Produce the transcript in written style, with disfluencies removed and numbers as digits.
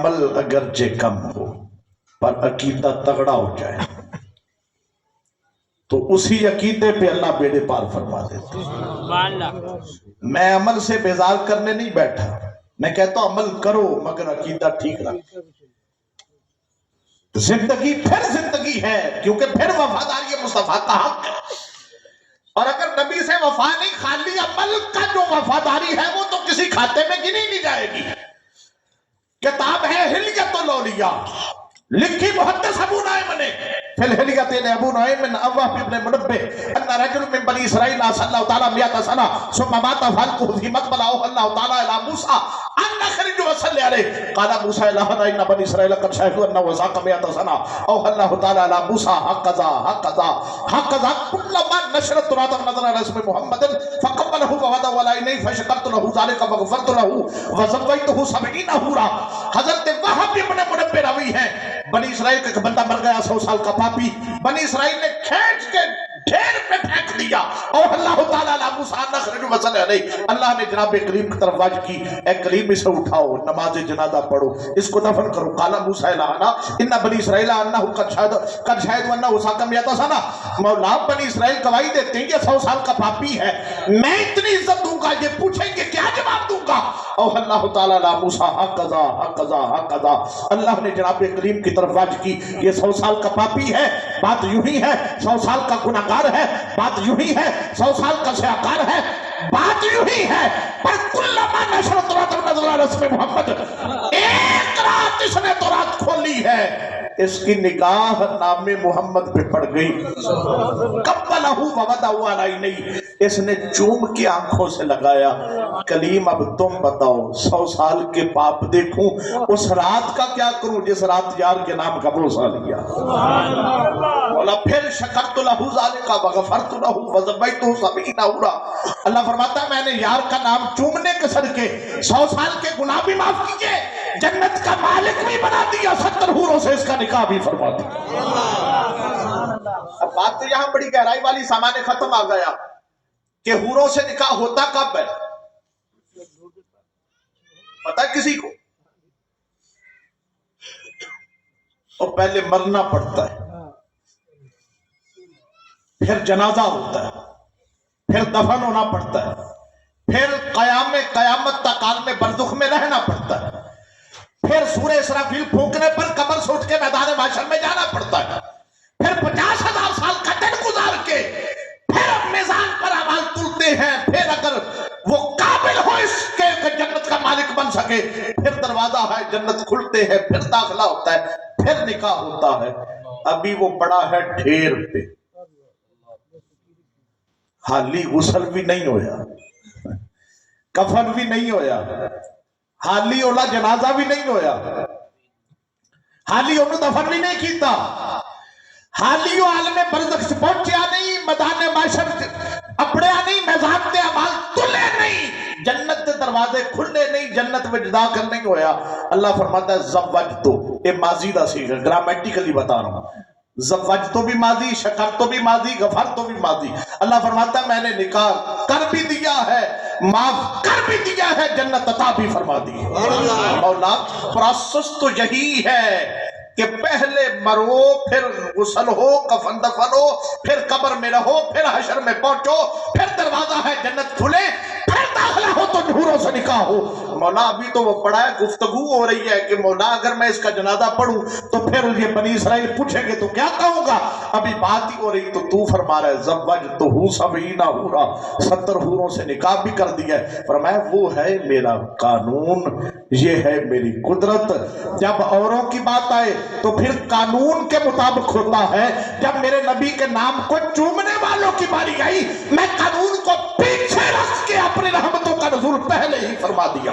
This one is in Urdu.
عمل اگرچہ کم ہو پر عقیدہ تگڑا ہو جائے تو اسی عقیدے پہ اللہ بیڑے پار فرما دیتا۔ میں عمل سے بیزار کرنے نہیں بیٹھا، میں کہتا ہوں عمل کرو مگر عقیدہ ٹھیک رکھ۔ زندگی پھر زندگی ہے، کیونکہ پھر وفاداری مصطفیٰ کا حق ہے، اور اگر نبی سے وفا نہیں، خالی عمل کا جو وفاداری ہے وہ تو کسی کھاتے میں گنی نہیں جائے گی۔ کتاب ہے حلیۃ الاولیاء، لکھی محدث ابو نعیم نے فی الحلیۃ ابو نعیم من اوہ ابن منبہ ان رجل من بنی اسرائیل صلی اللہ تعالی میات سنہ ثم مات فالقه فی مقبل اوہ اللہ تعالی الى موسیٰ ان نخرج وصلی علیہ قال موسیٰ الہنا ان بنی اسرائیل قد شاہدوا انہ وزاق میات سنہ اوہ اللہ تعالی الى موسیٰ حقذا کل من نشرت تراتا نظر علی اسم محمد فقبلہ ووضع علیہ فشکرت له ذلك فغفرت له وزویته 70 حورا۔ حضرت وہب ابن منبہ راوی ہے، بنی اسرائیل کا بندہ مر گیا 100 سال کا پاپی، بنی اسرائیل نے کھینچ کے ڈھیر میں پھینک دیا، اور اللہ تعالیٰ علیہ موسیٰ نخرج وصلی علیہ، اللہ نے جناب کریم کی طرف واج کی، اے کریم اسے اٹھاؤ، نماز جنازہ پڑھو، اس کو دفن کرو۔ قال موسیٰ الہنا ان بنی اسرائیل انہو قد شاہدوا انہ وزاق میات سنہ، مولا بنی اسرائیل گواہی دیتے ہیں یہ 100 سال کا پاپی ہے، میں اتنی عزت دوں گا، یہ پوچھیں گے کیا جواب دوں گا؟ اور اللہ تعالیٰ علیہ موسیٰ حقذا، اللہ نے جناب کریم کی طرف واج کی، یہ 100 سال کا پاپی ہے، بات یوں ہی ہے، 100 سال کا گناہگار ہے، بات یوں ہی ہے، 100 سال کا سیاکار ہے، بات یوں ہی ہے، پر کلما نشر تورات نظر علی اسم محمد، ایک رات اس نے تورات کھولی ہے، اس کی نگاہ نام محمد پہ پڑ گئی، قبلہ ووضع علیہ، اس نے چوم کے آنکھوں سے لگایا۔ کلیم اب تم بتاؤ 100 سال کے پاپ دیکھوں، اس رات کا کیا کروں جس رات یار کے نام کا بوسہ لیا؟ مولا پھر شکرت لہ ذالک وغفرت لہ وزویتہ 70 حورا، اللہ فرماتا ہے میں نے یار کا نام چومنے کے صدقے 100 سال کے گناہ بھی معاف کیے، جنت کا مالک بھی بنا دیا، 70 حوروں سے اس کا نکاح بھی فرما دیا۔ اب بات تو یہاں بڑی گہرائی والی سامان ختم آ گیا کہ حوروں سے نکاح ہوتا کب ہے؟ پتہ کسی کو؟ اور پہلے مرنا پڑتا ہے، پھر جنازہ ہوتا ہے، پھر دفن ہونا پڑتا ہے، پھر قیامت تک عالم برزخ میں رہنا پڑتا ہے، پھر سورہ اسرافیل پھونکنے پر قبر سے اٹھ کے میدان محشر میں جانا پڑتا ہے، پھر 50,000 سال کا دن گزار کے پھر میزان پر اعمال تلتے ہیں، پھر اگر وہ قابل ہو اس کے جنت کا مالک بن سکے پھر دروازہ ہے جنت کھلتے ہیں، پھر داخلہ ہوتا ہے، پھر نکاح ہوتا ہے۔ ابھی وہ پڑا ہے ڈھیر پہ، حالی غسل بھی نہیں ہویا، کفن بھی نہیں ہویا، حالی اولا جنازہ بھی نہیں ہویا، حالی انہوں دفن بھی نہیں کیتا، حالی او عالم برزخ سے پہنچیا نہیں، میدان محشر اپڑیا نہیں، میزان تے اعمال تلے نہیں، جنت تے دروازے کھلے نہیں، جنت میں داخل نہیں ہویا۔ اللہ فرماتا ہے زوجتو، یہ ماضی دا صیغہ ہے، گرامیٹیکلی بتا رہا ہوں، زوجتو بھی ماضی، شکرتو بھی ماضی، غفرتو بھی ماضی۔ اللہ فرماتا ہے میں نے نکاح کر بھی دیا ہے، معاف کر بھی دیا ہے، جنت عطا بھی فرما دی ہے۔ مولا پروسس تو یہی ہے کہ پہلے مرو، پھر غسل ہو، کفن دفن ہو، پھر قبر میں رہو، پھر حشر میں پہنچو، پھر دروازہ ہے جنت کھلے، پھر داخلہ ہو تو حوروں سے نکاح ہو۔ مولا ابھی تو وہ پڑھا ہے، گفتگو ہو رہی ہے کہ مولا اگر میں اس کا جنازہ پڑھوں تو پھر یہ بنی اسرائیل پوچھیں گے تو کیا کہوں گا؟ ابھی بات ہی ہو رہی تو فرما رہا ہے زوجتہ 70 حورا، 70 حوروں سے نکاح بھی کر دیا ہے۔ فرمایا وہ ہے میرا قانون، یہ ہے میری قدرت۔ جب اوروں کی بات آئے تو پھر قانون کے مطابق ہوتا ہے، جب میرے نبی کے نام کو چومنے والوں کی باری آئی میں قانون کو پیچھے رکھ کے اپنی رحمتوں کا نزول پہلے ہی فرما دیا۔